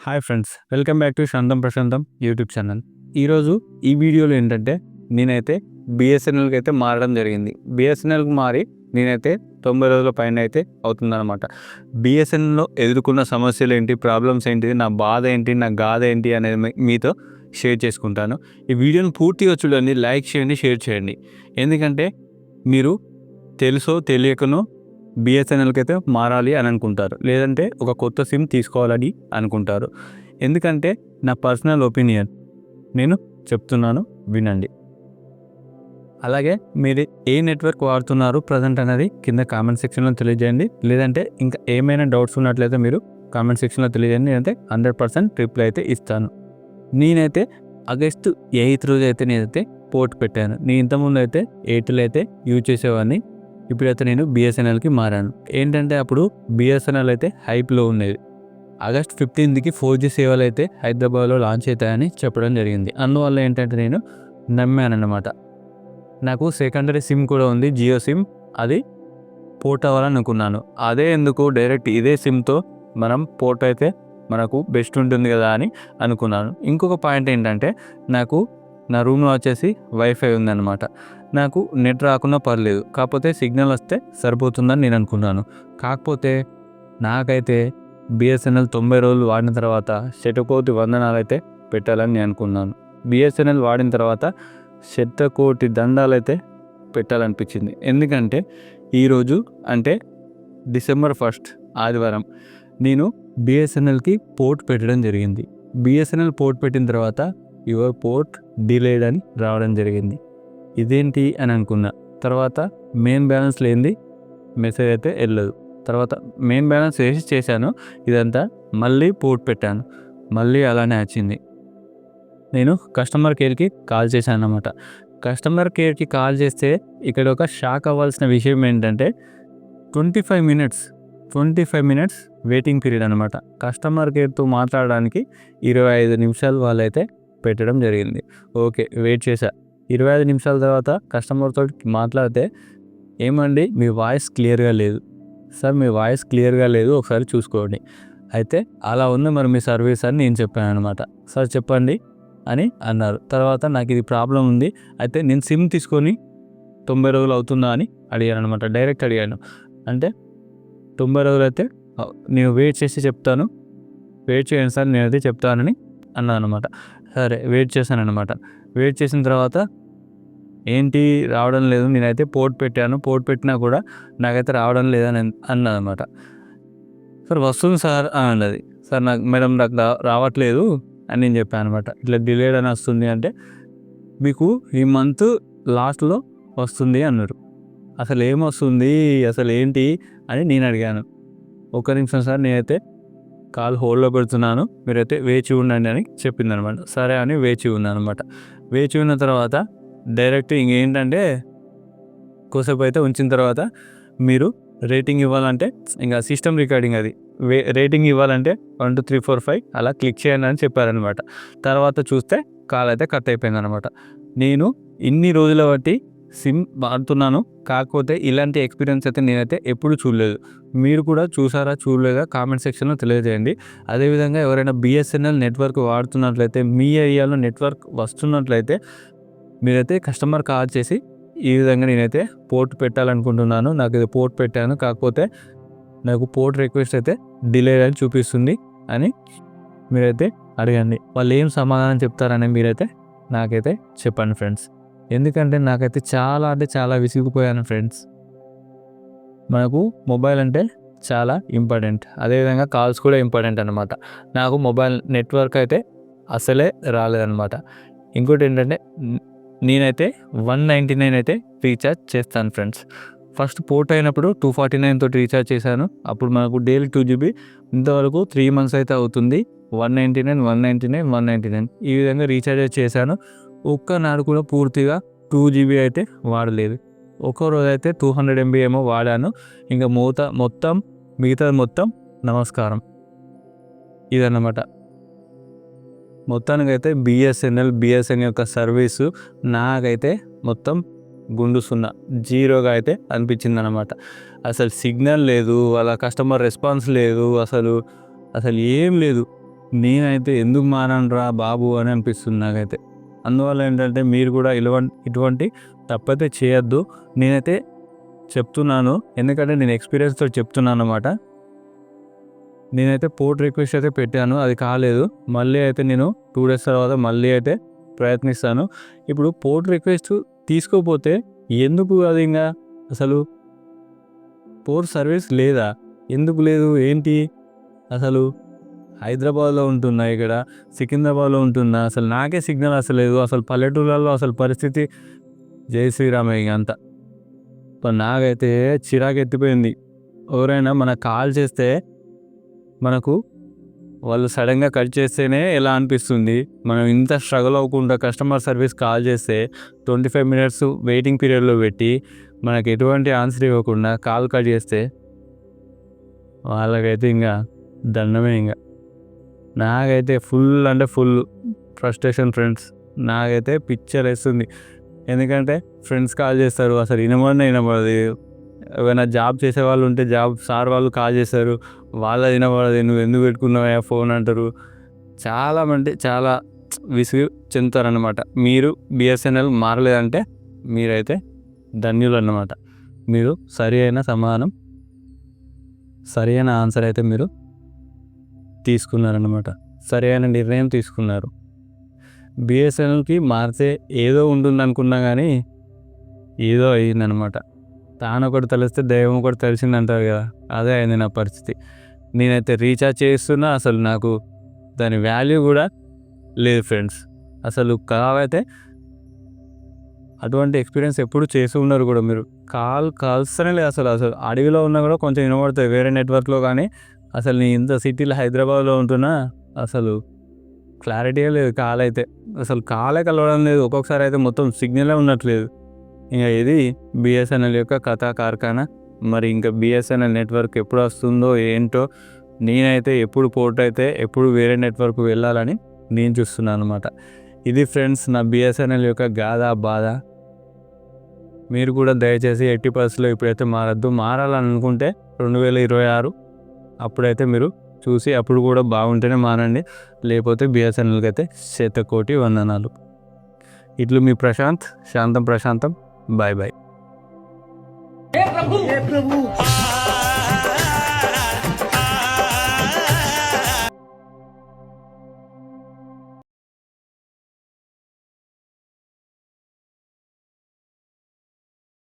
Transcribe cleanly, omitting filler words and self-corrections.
Hi friends, welcome back to శాంతం ప్రశాంతం YouTube channel. ఈరోజు ఈ వీడియోలో ఏంటంటే నేనైతే బిఎస్ఎన్ఎల్కి అయితే మారడం జరిగింది. బిఎస్ఎన్ఎల్కి మారి నేనైతే 90 రోజుల పైన అయితే అవుతుందన్నమాట. బిఎస్ఎన్ఎల్లో ఎదుర్కొన్న సమస్యలు ఏంటి, ప్రాబ్లమ్స్ ఏంటి, నా బాధ ఏంటి, నా గాథ ఏంటి అనేది మీతో షేర్ చేసుకుంటాను. ఈ వీడియోని పూర్తిగా చూడండి, లైక్ చేయండి, షేర్ చేయండి. ఎందుకంటే మీరు తెలుసో తెలియకనో బిఎస్ఎన్ఎల్కి అయితే మారాలి అని అనుకుంటారు, లేదంటే ఒక కొత్త సిమ్ తీసుకోవాలని అనుకుంటారు. ఎందుకంటే నా పర్సనల్ ఒపీనియన్ నేను చెప్తున్నాను, వినండి. అలాగే మీరు ఏ నెట్వర్క్ వాడుతున్నారు ప్రజెంట్ అనేది కింద కామెంట్ సెక్షన్లో తెలియజేయండి. లేదంటే ఇంకా ఏమైనా డౌట్స్ ఉన్నట్లయితే మీరు కామెంట్ సెక్షన్లో తెలియజేయండి. నేనైతే 100% రిప్లై అయితే ఇస్తాను. నేనైతే ఆగస్టు 8 రోజు అయితే నేనైతే పోర్ట్ పెట్టాను. నేను ఇంతకుముందు అయితే ఎయిర్టెల్ అయితే యూజ్ చేసేవాడిని. ఇప్పుడైతే నేను బిఎస్ఎన్ఎల్కి మారాను. ఏంటంటే అప్పుడు బిఎస్ఎన్ఎల్ అయితే హైప్లో ఉండేది. ఆగస్ట్ 15కి 4G సేవలు అయితే హైదరాబాద్లో లాంచ్ అవుతాయని చెప్పడం జరిగింది. అందువల్ల ఏంటంటే నేను నమ్మానన్నమాట. నాకు సెకండరీ సిమ్ కూడా ఉంది, జియో సిమ్. అది పోర్ట్ అవ్వాలని అనుకున్నాను. అదే ఎందుకు డైరెక్ట్ ఇదే సిమ్తో మనం పోర్ట్ అయితే మనకు బెస్ట్ ఉంటుంది కదా అని అనుకున్నాను. ఇంకొక పాయింట్ ఏంటంటే నాకు నా రూమ్లో వచ్చేసి వైఫై ఉందన్నమాట. నాకు నెట్ రాకున్నా పర్లేదు, కాకపోతే సిగ్నల్ వస్తే సరిపోతుందని నేను అనుకున్నాను. కాకపోతే నాకైతే బిఎస్ఎన్ఎల్ 90 రోజులు వాడిన తర్వాత శతకోటి వందనాలు అయితే పెట్టాలని నేను అనుకున్నాను. బిఎస్ఎన్ఎల్ వాడిన తర్వాత శతకోటి దండాలు అయితే పెట్టాలనిపించింది. ఎందుకంటే ఈరోజు అంటే డిసెంబర్ 1 ఆదివారం నేను బిఎస్ఎన్ఎల్కి పోర్ట్ పెట్టడం జరిగింది. బిఎస్ఎన్ఎల్ పోర్ట్ పెట్టిన తర్వాత యువర్ పోర్ట్ డిలేడ్ అని రావడం జరిగింది. ఇదేంటి అని అనుకున్నా. తర్వాత మెయిన్ బ్యాలెన్స్ లేనిది మెసేజ్ అయితే వెళ్ళదు. తర్వాత మెయిన్ బ్యాలెన్స్ వేసి చేశాను ఇదంతా. మళ్ళీ పోర్ట్ పెట్టాను, మళ్ళీ అలానే వచ్చింది. నేను కస్టమర్ కేర్కి కాల్ చేశాను అన్నమాట. కస్టమర్ కేర్కి కాల్ చేస్తే ఇక్కడ ఒక షాక్ అవ్వాల్సిన విషయం ఏంటంటే 25 మినిట్స్ వెయిటింగ్ పీరియడ్ అనమాట. కస్టమర్ కేర్తో మాట్లాడడానికి 25 నిమిషాలు వాళ్ళైతే పెట్టడం జరిగింది. ఓకే, వెయిట్ చేశా. 25 నిమిషాల తర్వాత కస్టమర్తో మాట్లాడితే, ఏమండి మీ వాయిస్ క్లియర్గా లేదు సార్, మీ వాయిస్ క్లియర్గా లేదు, ఒకసారి చూసుకోండి. అయితే అలా ఉంది మరి మీ సర్వీస్ అని నేను చెప్పాను అనమాట. సార్ చెప్పండి అని అన్నారు. తర్వాత నాకు ఇది ప్రాబ్లం ఉంది, అయితే నేను సిమ్ తీసుకొని 90 రోజులు అవుతుందా అని అడిగాను అనమాట. డైరెక్ట్ అడిగాను. అంటే 90 రోజులు అయితే నేను వెయిట్ చేసి చెప్తాను, వెయిట్ చేయండి సార్, నేనైతే చెప్తానని అన్నాను అనమాట. సరే వెయిట్ చేశాను అనమాట. వెయిట్ చేసిన తర్వాత ఏంటి రావడం లేదు, నేనైతే పోర్ట్ పెట్టాను, పోర్ట్ పెట్టినా కూడా నాకైతే రావడం లేదని అన్నదన్నమాట. సార్ వస్తుంది సార్ అని అన్నది. సార్ మేడం నాకు రావట్లేదు అని నేను చెప్పాను అనమాట. ఇట్లా డిలేడ్ అని వస్తుంది అంటే మీకు ఈ మంత్ లాస్ట్లో వస్తుంది అన్నారు. అసలు ఏమొస్తుంది, అసలు ఏంటి అని నేను అడిగాను. ఒక్క నిమిషం సార్, నేనైతే కాల్ హోల్డ్లో పెడుతున్నాను, మీరైతే వేచి ఉండండి అని చెప్పిందనమాట. సరే అని వేచి ఉన్నాను అనమాట. వేచి ఉన్న తర్వాత డైరెక్ట్ ఇంకేంటంటే కోసేపు అయితే ఉంచిన తర్వాత మీరు రేటింగ్ ఇవ్వాలంటే ఇంకా సిస్టమ్ రికార్డింగ్ అది రేటింగ్ ఇవ్వాలంటే 1 2 3 4 5 అలా క్లిక్ చేయండి అని చెప్పారనమాట. తర్వాత చూస్తే కాల్ అయితే కట్ అయిపోయింది అనమాట. నేను ఇన్ని రోజుల బట్టి సిమ్ వాడుతున్నాను, కాకపోతే ఇలాంటి ఎక్స్పీరియన్స్ అయితే నేనైతే ఎప్పుడు చూడలేదు. మీరు కూడా చూసారా చూడలేదా కామెంట్ సెక్షన్లో తెలియజేయండి. అదేవిధంగా ఎవరైనా బిఎస్ఎన్ఎల్ నెట్వర్క్ వాడుతున్నట్లయితే, మీ ఏరియాలో నెట్వర్క్ వస్తున్నట్లయితే మీరైతే కస్టమర్ కాల్ చేసి ఈ విధంగా నేనైతే పోర్ట్ పెట్టాలనుకుంటున్నాను, నాకు ఇది పోర్ట్ పెట్టాను, కాకపోతే నాకు పోర్ట్ రిక్వెస్ట్ అయితే డిలే అని చూపిస్తుంది అని మీరైతే అడగండి. వాళ్ళు ఏం సమాధానం చెప్తారని మీరైతే నాకైతే చెప్పండి ఫ్రెండ్స్. ఎందుకంటే నాకైతే చాలా అంటే చాలా విసిగిపోయాను ఫ్రెండ్స్. మనకు మొబైల్ అంటే చాలా ఇంపార్టెంట్, అదేవిధంగా కాల్స్ కూడా ఇంపార్టెంట్ అనమాట. నాకు మొబైల్ నెట్వర్క్ అయితే అసలే రాలేదన్నమాట. ఇంకోటి ఏంటంటే నేనైతే 199 అయితే రీఛార్జ్ చేస్తాను ఫ్రెండ్స్. ఫస్ట్ పోర్ట్ అయినప్పుడు 249 తోటి రీఛార్జ్ చేశాను. అప్పుడు మనకు డైలీ 2GB, ఇంతవరకు 3 months అయితే అవుతుంది. 199 ఈ విధంగా రీఛార్జ్ చేశాను. ఒక్కనాడు కూడా పూర్తిగా 2GB అయితే వాడలేదు. ఒక్కో రోజు అయితే 200 MB ఏమో వాడాను. ఇంకా మిగతా మొత్తం నమస్కారం. ఇదన్నమాట. మొత్తానికైతే బిఎస్ఎన్ఎల్ యొక్క సర్వీసు నాకైతే మొత్తం గుండు సున్నా జీరోగా అయితే అనిపించింది అనమాట. అసలు సిగ్నల్ లేదు, వాళ్ళ కస్టమర్ రెస్పాన్స్ లేదు, అసలు ఏం లేదు. నేనైతే ఎందుకు మారనురా బాబు అని అనిపిస్తుంది నాకైతే. అందువల్ల ఏంటంటే మీరు కూడా ఇటువంటి తప్పైతే చేయొద్దు. నేనైతే చెప్తున్నాను, ఎందుకంటే నేను ఎక్స్పీరియన్స్తో చెప్తున్నాను అనమాట. నేనైతే పోర్ట్ రిక్వెస్ట్ అయితే పెట్టాను, అది కాలేదు. మళ్ళీ అయితే నేను 2 days తర్వాత మళ్ళీ అయితే ప్రయత్నిస్తాను. ఇప్పుడు పోర్ట్ రిక్వెస్ట్ తీసుకోపోతే ఎందుకు అది ఇంకా అసలు పోర్ట్ సర్వీస్ లేదా, ఎందుకు లేదు ఏంటి? అసలు హైదరాబాద్లో ఉంటున్నా, ఇక్కడ సికింద్రాబాద్లో ఉంటున్నా, అసలు నాకే సిగ్నల్ అసలు లేదు. అసలు పల్లెటూళ్ళల్లో అసలు పరిస్థితి జై శ్రీరామే ఇక అంతా. నాకైతే చిరాకు ఎత్తిపోయింది. ఎవరైనా మనకు కాల్ చేస్తే మనకు వాళ్ళు సడన్గా కట్ చేస్తేనే ఎలా అనిపిస్తుంది. మనం ఇంత స్ట్రగుల్ అవ్వకుండా కస్టమర్ సర్వీస్ కాల్ చేస్తే 25 minutes వెయిటింగ్ పీరియడ్లో పెట్టి మనకు ఎటువంటి ఆన్సర్ ఇవ్వకుండా కాల్ కట్ చేస్తే వాళ్ళకైతే ఇంకా దండమే. ఇంకా నాకైతే ఫుల్ ఫ్రస్ట్రేషన్ ఫ్రెండ్స్. నాకైతే పిక్చర్ వేస్తుంది. ఎందుకంటే ఫ్రెండ్స్ కాల్ చేస్తారు, అసలు వినబడదు. ఏమైనా జాబ్ చేసే వాళ్ళు ఉంటే సార్ వాళ్ళు కాల్ చేస్తారు, వాళ్ళ వినబడదు. నువ్వు ఎందుకు పెట్టుకున్నావా ఫోన్ అంటారు. చాలా విసుగు చెందుతారనమాట. మీరు బిఎస్ఎన్ఎల్ మారలేదంటే మీరైతే ధన్యులు అన్నమాట. మీరు సరి అయిన ఆన్సర్ అయితే మీరు తీసుకున్నారన్నమాట, సరి అయిన నిర్ణయం తీసుకున్నారు. బిఎస్ఎన్ఎల్కి మారితే ఏదో ఉంటుంది అనుకున్నా కానీ ఏదో అయిందనమాట. తానొకటి తెలిస్తే దైవం ఒకటి తెలిసింది అంటారు కదా, అదే అయింది నా పరిస్థితి. నేనైతే రీఛార్జ్ చేస్తున్నా, అసలు నాకు దాని వాల్యూ కూడా లేదు ఫ్రెండ్స్. అసలు కావైతే అటువంటి ఎక్స్పీరియన్స్ ఎప్పుడు చేసి ఉన్నారు కూడా మీరు. కాల్స్తూనే లేదు అసలు అడవిలో ఉన్నా కూడా కొంచెం వినబడుతుంది వేరే నెట్వర్క్లో, కానీ అసలు నేను ఇంత సిటీలో హైదరాబాద్లో ఉంటున్నా అసలు క్లారిటీగా లేదు కాల్ అయితే. అసలు కాలే కలవడం లేదు, ఒక్కొక్కసారి అయితే మొత్తం సిగ్నలే ఉండట్లేదు. ఇంకా ఇది బిఎస్ఎన్ఎల్ యొక్క కథా కార్ఖానా. మరి ఇంకా బిఎస్ఎన్ఎల్ నెట్వర్క్ ఎప్పుడు వస్తుందో ఏంటో, నేనైతే ఎప్పుడు పోర్ట్ అయితే ఎప్పుడు వేరే నెట్వర్క్ వెళ్ళాలని నేను చూస్తున్నాను అనమాట. ఇది ఫ్రెండ్స్ నా బిఎస్ఎన్ఎల్ యొక్క గాథా బాధ. మీరు కూడా దయచేసి 80% ఇప్పుడైతే మారద్దు. మారాలని అనుకుంటే 2026 అప్పుడైతే మీరు చూసి అప్పుడు కూడా బాగుంటేనే మారండి, లేకపోతే బిఎస్ఎన్ఎల్కి అయితే శతకోటి వందనాలు. ఇట్లు మీ ప్రశాంతం. బాయ్. हे प्रभु